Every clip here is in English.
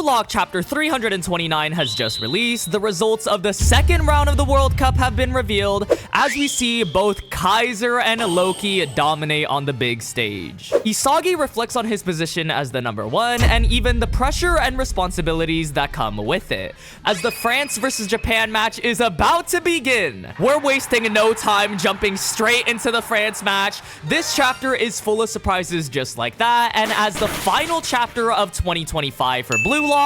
Lock Chapter 329 has just released. The results of the second round of the World Cup have been revealed, as we see both Kaiser and Loki dominate on the big stage. Isagi reflects on his position as the number one, and even the pressure and responsibilities that come with it, as the France versus Japan match is about to begin. We're wasting no time jumping straight into the France match. This chapter is full of surprises just like that, and as the final chapter of 2025 for BLUELOCK,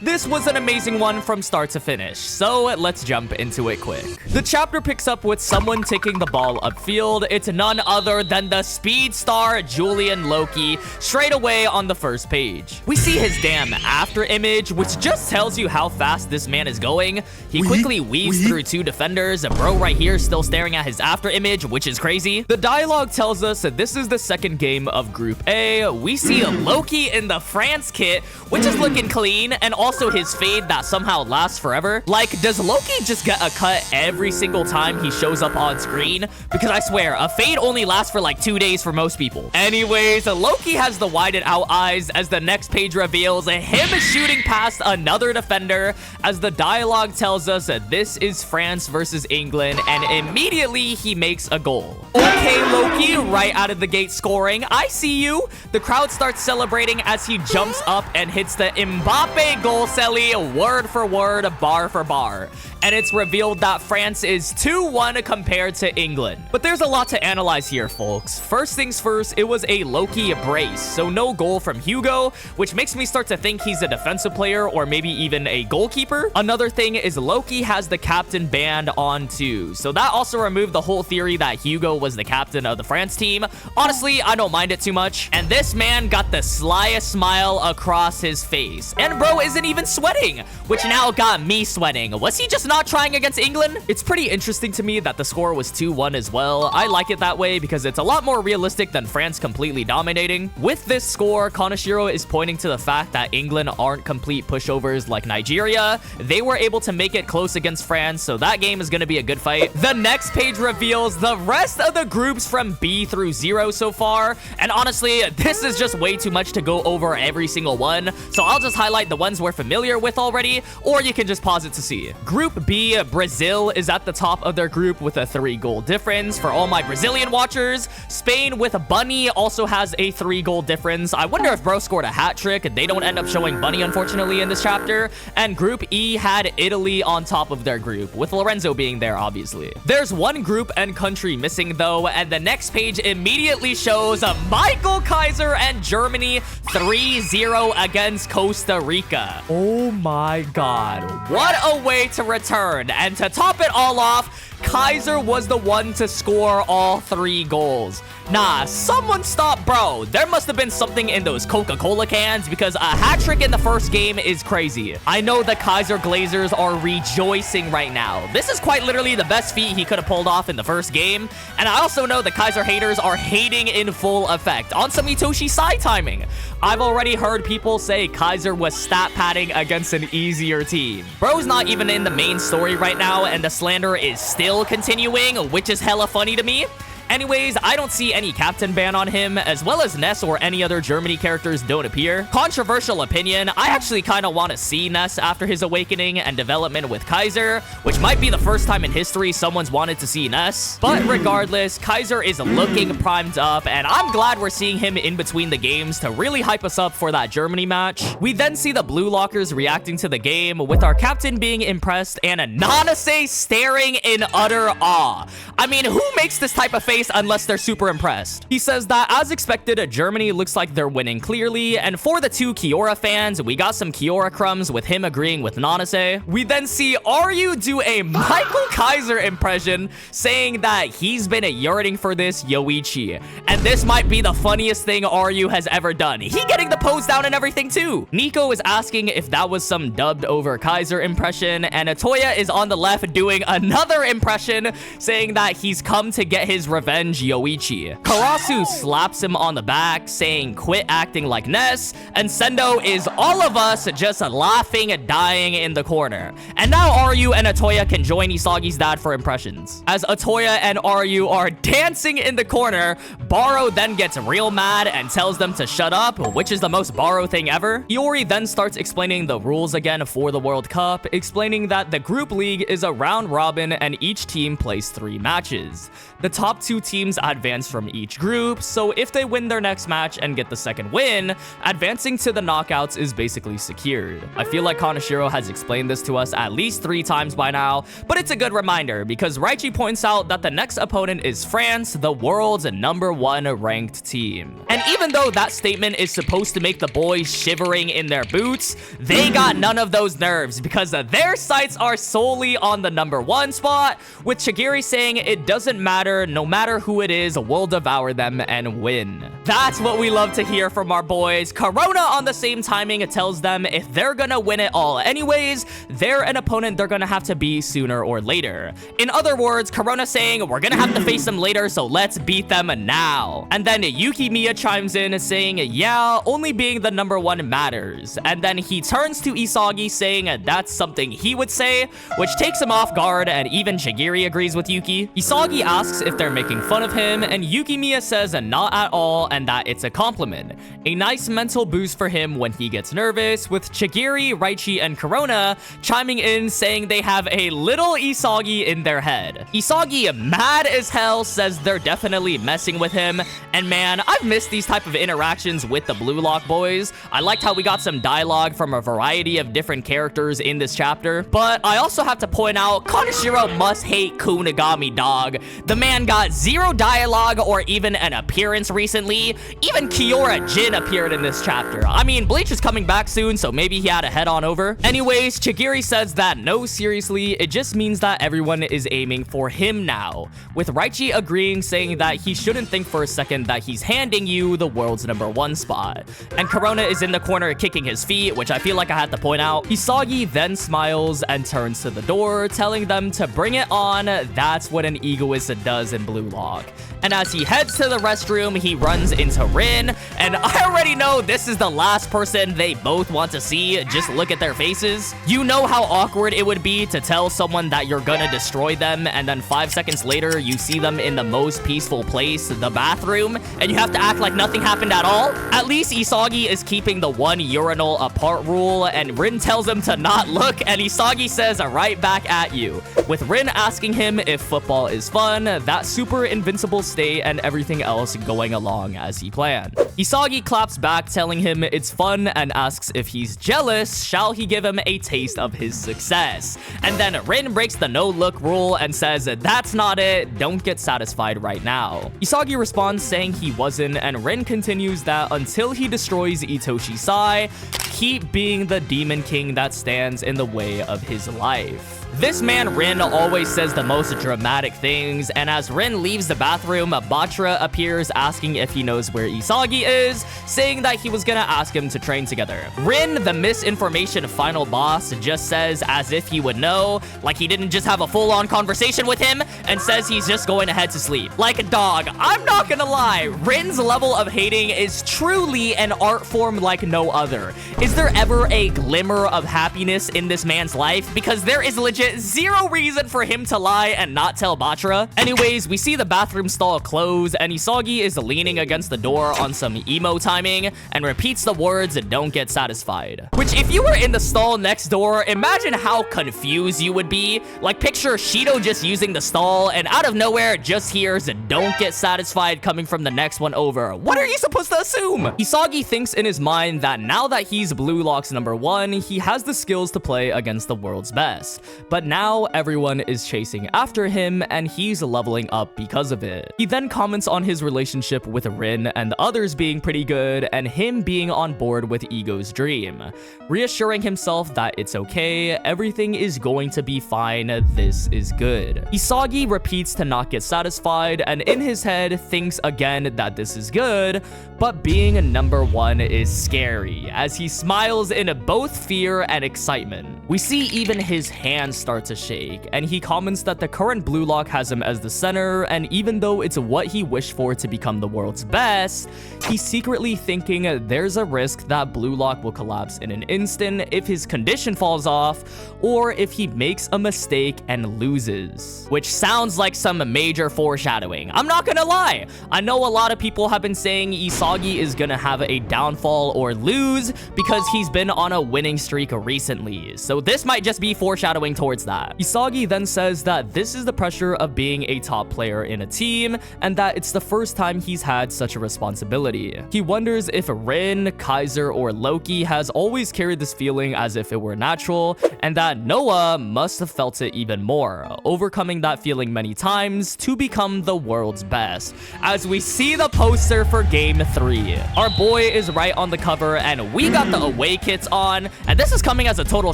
this was an amazing one from start to finish, so let's jump into it quick. The chapter picks up with someone taking the ball upfield. It's none other than the speed star Julian Loki straight away on the first page. We see his damn after image, which just tells you how fast this man is going. He quickly weaves through two defenders. Bro right here still staring at his after image, which is crazy. The dialogue tells us that this is the second game of Group A. We see Loki in the France kit, which is looking clean, and also his fade that somehow lasts forever. Like, does Loki just get a cut every single time he shows up on screen? Because I swear, a fade only lasts for like 2 days for most people. Anyways, Loki has the widened out eyes as the next page reveals him shooting past another defender, as the dialogue tells us that this is France versus England, and immediately he makes a goal. Okay, Loki, right out of the gate scoring. I see you. The crowd starts celebrating as he jumps up and hits the Mbappe goal celly word for word, bar for bar. And it's revealed that France is 2-1 compared to England. But there's a lot to analyze here, folks. First things first, it was a Loki brace, so no goal from Hiryo, which makes me start to think he's a defensive player or maybe even a goalkeeper. Another thing is Loki has the captain band on too, so that also removed the whole theory that Hiryo was the captain of the France team. Honestly, I don't mind it too much. And this man got the slyest smile across his face. And bro isn't even sweating, which now got me sweating. Was he just not trying against England? It's pretty interesting to me that the score was 2-1 as well. I like it that way because it's a lot more realistic than France completely dominating. With this score, Kaneshiro is pointing to the fact that England aren't complete pushovers like Nigeria. They were able to make it close against France, so that game is going to be a good fight. The next page reveals the rest of the groups from B through 0 so far, and honestly, this is just way too much to go over every single one, so I'll just highlight the ones we're familiar with already, or you can just pause it to see. Group B, Brazil is at the top of their group with a 3-goal difference. For all my Brazilian watchers, Spain with Bunny also has a 3-goal difference. I wonder if bro scored a hat trick. They don't end up showing Bunny, unfortunately, in this chapter. And Group E had Italy on top of their group, with Lorenzo being there, obviously. There's one group and country missing, though, and the next page immediately shows Michael Kaiser and Germany 3-0 against Costa Rica. Oh my god. What a way to return. And to top it all off, Kaiser was the one to score all 3 goals. Nah, someone stop bro. There must have been something in those Coca-Cola cans, because a hat trick in the first game is crazy. I know the Kaiser Glazers are rejoicing right now. This is quite literally the best feat he could have pulled off in the first game. And I also know the Kaiser haters are hating in full effect on some itoshi side timing. I've already heard people say Kaiser was stat padding against an easier team. Bro's not even in the main story right now, and the slander is still continuing, which is hella funny to me. Anyways, I don't see any captain ban on him, as well as Ness or any other Germany characters don't appear. Controversial opinion, I actually kind of want to see Ness after his awakening and development with Kaiser, which might be the first time in history someone's wanted to see Ness. But regardless, Kaiser is looking primed up, and I'm glad we're seeing him in between the games to really hype us up for that Germany match. We then see the BLUELOCKers reacting to the game, with our captain being impressed and Nanase staring in utter awe. I mean, who makes this type of face unless they're super impressed? He says that, as expected, Germany looks like they're winning clearly, and for the 2 Kiora fans, we got some Kiora crumbs with him agreeing with Nanase. We then see Ryu do a Michael Kaiser impression, saying that he's been yearning for this Yoichi, and this might be the funniest thing Ryu has ever done. He getting the pose down and everything too. Nico is asking if that was some dubbed over Kaiser impression, and Atoya is on the left doing another impression, saying that he's come to get his revenge avenge Yoichi. Karasu slaps him on the back, saying quit acting like Ness, and Sendo is all of us just laughing and dying in the corner. And now Aryu and Atoya can join Isagi's dad for impressions. As Atoya and Aryu are dancing in the corner, Barou then gets real mad and tells them to shut up, which is the most Barou thing ever. Iori then starts explaining the rules again for the World Cup, explaining that the group league is a round robin and each team plays 3 matches. The top 2 teams advance from each group, so if they win their next match and get the second win, advancing to the knockouts is basically secured. I feel like Kaneshiro has explained this to us at least 3 times by now, but it's a good reminder because Raichi points out that the next opponent is France, the world's #1 ranked team. And even though that statement is supposed to make the boys shivering in their boots, they got none of those nerves because their sights are solely on the #1 spot, with Chigiri saying it doesn't matter, no matter who it is, we'll devour them and win. That's what we love to hear from our boys. Corona on the same timing tells them if they're gonna win it all anyways, they're an opponent they're gonna have to be sooner or later. In other words, Corona saying we're gonna have to face them later, so let's beat them now. And then Yukimiya chimes in saying, yeah, only being the #1 matters. And then he turns to Isagi saying that's something he would say, which takes him off guard, and even Chigiri agrees with Yuki. Isagi asks if they're making fun of him, and Yukimiya says not at all and that it's a compliment. A nice mental boost for him when he gets nervous, with Chigiri, Raichi, and Corona chiming in saying they have a little Isagi in their head. Isagi, mad as hell, says they're definitely messing with him, and man, I've missed these type of interactions with the Blue Lock boys. I liked how we got some dialogue from a variety of different characters in this chapter, but I also have to point out, Kaneshiro must hate Kunigami, dog. The man got 0 dialogue or even an appearance recently. Even Kiora Jin appeared in this chapter. I mean, Bleach is coming back soon, so maybe he had to head on over. Anyways, Chigiri says that no, seriously, it just means that everyone is aiming for him now, with Raichi agreeing, saying that he shouldn't think for a second that he's handing you the world's #1 spot. And Corona is in the corner kicking his feet, which I feel like I had to point out. Isagi then smiles and turns to the door, telling them to bring it on. That's what an egoist does in Blue Lock. And as he heads to the restroom, he runs into Rin, and I already know this is the last person they both want to see. Just look at their faces. You know how awkward it would be to tell someone that you're gonna destroy them, and then 5 seconds later, you see them in the most peaceful place, the bathroom, and you have to act like nothing happened at all? At least Isagi is keeping the 1 urinal apart rule, and Rin tells him to not look, and Isagi says right back at you, with Rin asking him if football is fun, that super invincible state, and everything else going along as he planned. Isagi claps back, telling him it's fun, and asks if he's jealous, shall he give him a taste of his success? And then Rin breaks the no-look rule and says that's not it, don't get satisfied right now. Isagi responds saying he wasn't, and Rin continues that until he destroys Itoshi Sai, keep being the demon king that stands in the way of his life. This man Rin always says the most dramatic things, and as Rin leaves the bathroom, Batra appears asking if he knows where Isagi is, saying that he was gonna ask him to train together. Rin, the misinformation final boss, just says as if he would know, like he didn't just have a full-on conversation with him, and says he's just going to head to sleep. Like, dog, I'm not gonna lie, Rin's level of hating is truly an art form like no other. Is there ever a glimmer of happiness in this man's life? Because there is legit 0 reason for him to lie and not tell Batra. Anyways, we see the bathroom stall close, and Isagi is leaning against the door on some emo timing and repeats the words, don't get satisfied. Which, if you were in the stall next door, imagine how confused you would be. Like, picture Shido just using the stall, and out of nowhere just hears don't get satisfied coming from the next one over. What are you supposed to assume? Isagi thinks in his mind that now that he's Blue Lock's #1, he has the skills to play against the world's best. But now everyone is chasing after him, and he's leveling up because of it. He then comments on his relationship with Rin and the others being pretty good, and him being on board with Ego's dream, reassuring himself that it's okay, everything is going to be fine, this is good. Isagi repeats to not get satisfied, and in his head thinks again that this is good, but being #1 is scary, as he smiles in both fear and excitement. We see even his hands start to shake, and he comments that the current Blue Lock has him as the center, and even though it's what he wished for to become the world's best, he's secretly thinking there's a risk that Blue Lock will collapse in an instant if his condition falls off, or if he makes a mistake and loses. Which sounds like some major foreshadowing. I'm not gonna lie, I know a lot of people have been saying Isagi is gonna have a downfall or lose because he's been on a winning streak recently, so this might just be foreshadowing towards that. Isagi then says that this is the pressure of being a top player in a team, and that it's the first time he's had such a responsibility. He wonders if Rin, Kaiser, or Loki has always carried this feeling as if it were natural, and that Noah must have felt it even more, overcoming that feeling many times to become the world's best. As we see the poster for Game 3, our boy is right on the cover, and we got the away kits on, and this is coming as a total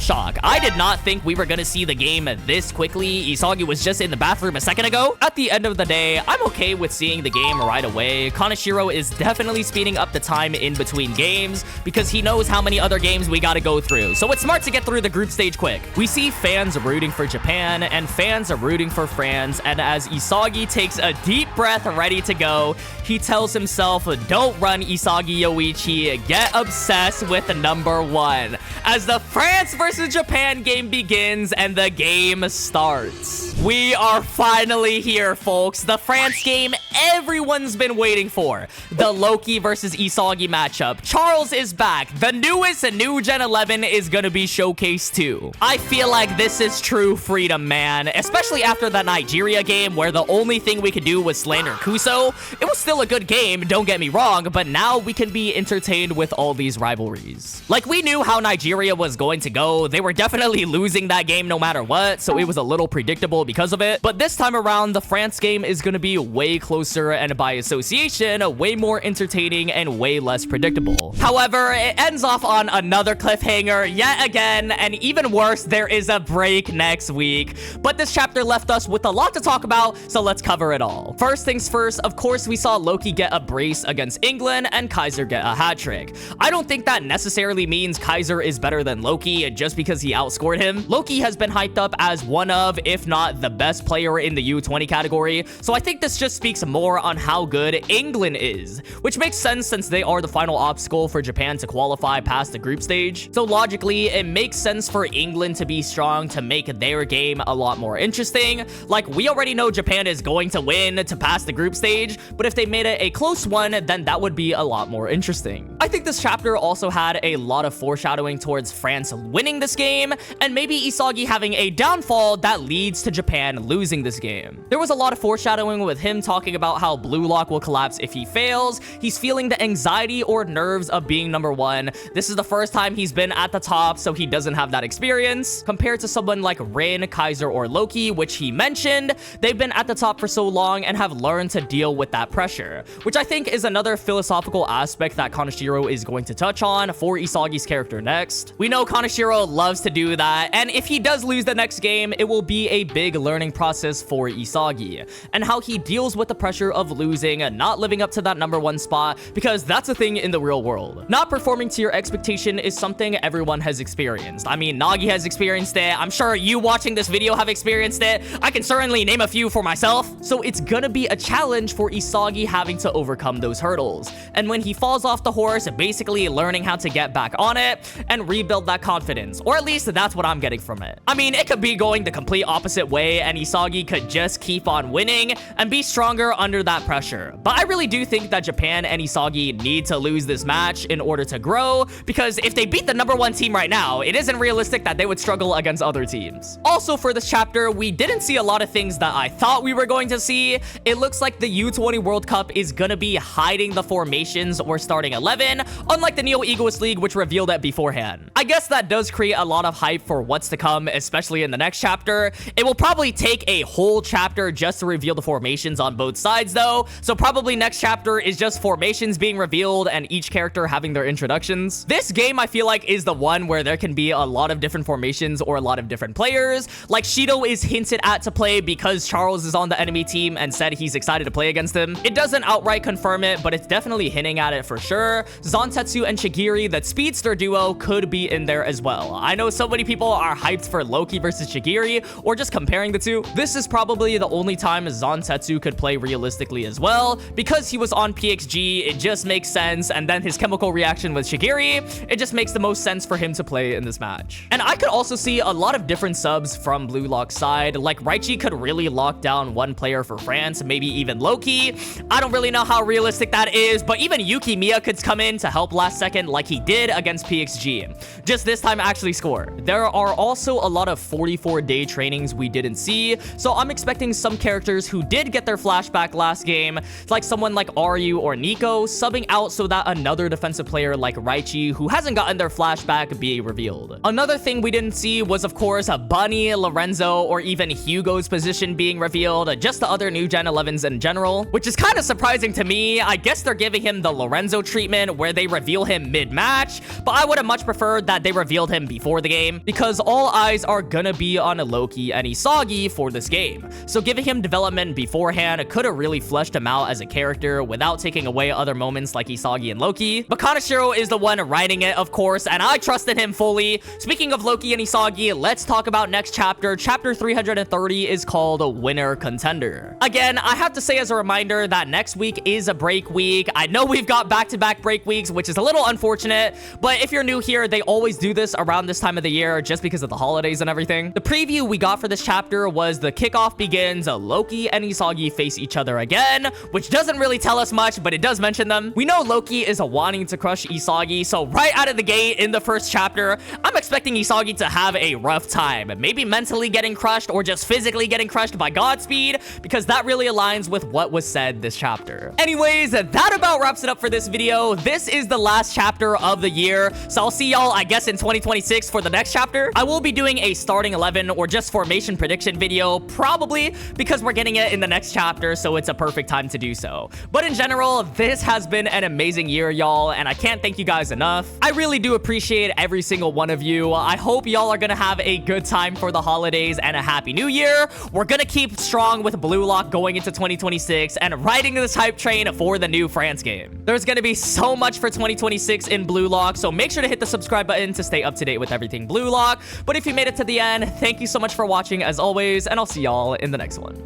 shock. I did not think we were gonna see the game this quickly. Isagi was just in the bathroom a second ago. At the end of the day, I'm okay with seeing the game right away. Kaneshiro is definitely speeding up the time in between games because he knows how many other games we gotta go through, so it's smart to get through the group stage quick. We see fans rooting for Japan and fans are rooting for France, and as Isagi takes a deep breath ready to go, he tells himself, don't run Isagi Yoichi, get obsessed with number 1. As the France versus Japan game begins and the game starts. We are finally here, folks. The France game everyone's been waiting for. The Loki versus Isagi matchup. Charles is back. The newest New Gen 11 is gonna be showcased too. I feel like this is true freedom, man. Especially after that Nigeria game where the only thing we could do was slander Kuso. It was still a good game, don't get me wrong, but now we can be entertained with all these rivalries. Like, we knew how Nigeria was going to go. They were definitely losing that game no matter what, so it was a little predictable because of it. But this time around, the France game is going to be way closer and by association, way more entertaining and way less predictable. However, it ends off on another cliffhanger yet again, and even worse, there is a break next week. But this chapter left us with a lot to talk about, so let's cover it all. First things first, of course, we saw Loki get a brace against England and Kaiser get a hat trick. I don't think that necessarily means Kaiser is better than Loki just because he outscored him. Loki has been hyped up as one of, if not the best player in the U20 category, so I think this just speaks more on how good England is, which makes sense since they are the final obstacle for Japan to qualify past the group stage. So logically, it makes sense for England to be strong to make their game a lot more interesting. Like, we already know Japan is going to win to pass the group stage, but if they made it a close one, then that would be a lot more interesting. I think this chapter also had a lot of foreshadowing towards France winning this game, and maybe Isagi having a downfall that leads to Japan losing this game. There was a lot of foreshadowing with him talking about how Blue Lock will collapse if he fails. He's feeling the anxiety or nerves of being number 1. This is the first time he's been at the top, so he doesn't have that experience. Compared to someone like Rin, Kaiser, or Loki, which he mentioned, they've been at the top for so long and have learned to deal with that pressure, which I think is another philosophical aspect that Kaneshiro is going to touch on for Isagi's character next. We know Kaneshiro loves to do that, and if he does lose the next game, it will be a big learning process for Isagi, and how he deals with the pressure of losing and not living up to that number 1 spot, because that's a thing in the real world. Not performing to your expectation is something everyone has experienced. I mean, Nagi has experienced it. I'm sure you watching this video have experienced it. I can certainly name a few for myself. So it's gonna be a challenge for Isagi having to overcome those hurdles. And when he falls off the horse, basically learning how to get back on it and rebuild that confidence. Or at least that's what I'm getting from it. I mean, it could be going the complete opposite way and Isagi could just keep on winning and be stronger under that pressure. But I really do think that Japan and Isagi need to lose this match in order to grow, because if they beat the number 1 team right now, it isn't realistic that they would struggle against other teams. Also, for this chapter, we didn't see a lot of things that I thought we were going to see. It looks like the U20 World Cup is gonna be hiding the formations or starting 11, unlike the Neo Egoist League, which revealed it beforehand. I guess that does create a lot of hype for what's to come, especially in the next chapter. It will probably take a whole chapter just to reveal the formations on both sides, sides though, so probably next chapter is just formations being revealed and each character having their introductions. This game I feel like is the one where there can be a lot of different formations or a lot of different players. Like Shido is hinted at to play because Charles is on the enemy team and said he's excited to play against him. It doesn't outright confirm it, but it's definitely hinting at it for sure. Zantetsu and Shigiri, that speedster duo, could be in there as well. I know so many people are hyped for Loki versus Shigiri, or just comparing the two. This is probably the only time Zantetsu could play realistically as well. Because he was on PXG, it just makes sense, and then his chemical reaction with Shigiri, it just makes the most sense for him to play in this match. And I could also see a lot of different subs from Blue Lock's side. Like Raichi could really lock down one player for France, maybe even Loki. I don't really know how realistic that is, but even Yuki Miya could come in to help last second like he did against PXG. Just this time actually score. There are also a lot of 44-day trainings we didn't see, so I'm expecting some characters who did get their flashback last game, like someone like Ryu or Nico, subbing out so that another defensive player like Raichi, who hasn't gotten their flashback, be revealed. Another thing we didn't see was, of course, Bunny, Lorenzo, or even Hugo's position being revealed, just the other new Gen 11s in general, which is kind of surprising to me. I guess they're giving him the Lorenzo treatment where they reveal him mid-match, but I would have much preferred that they revealed him before the game, because all eyes are gonna be on Loki and Isagi for this game. So giving him development beforehand could have really fleshed him out as a character without taking away other moments like Isagi and Loki. But Kaneshiro is the one writing it, of course, and I trusted him fully. Speaking of Loki and Isagi, let's talk about next chapter. Chapter 330 is called Winner Contender. Again, I have to say as a reminder that next week is a break week. I know we've got back-to-back break weeks, which is a little unfortunate, but if you're new here, they always do this around this time of the year just because of the holidays and everything. The preview we got for this chapter was the kickoff begins, Loki and Isagi face each other again, which doesn't really tell us much, but it does mention them. We know Loki is wanting to crush Isagi, so right out of the gate in the first chapter, I'm expecting Isagi to have a rough time, maybe mentally getting crushed or just physically getting crushed by Godspeed, because that really aligns with what was said this chapter. Anyways, that about wraps it up for this video. This is the last chapter of the year, so I'll see y'all, I guess, in 2026 for the next chapter. I will be doing a starting 11 or just formation prediction video, probably because we're getting it in the next chapter, so it's a perfect time to do so. But in general, this has been an amazing year, y'all, and I can't thank you guys enough. I really do appreciate every single one of you. I hope y'all are gonna have a good time for the holidays and a happy new year. We're gonna keep strong with Blue Lock going into 2026 and riding this hype train for the new France game. There's gonna be so much for 2026 in Blue Lock, so make sure to hit the subscribe button to stay up to date with everything Blue Lock. But if you made it to the end, thank you so much for watching as always, and I'll see y'all in the next one.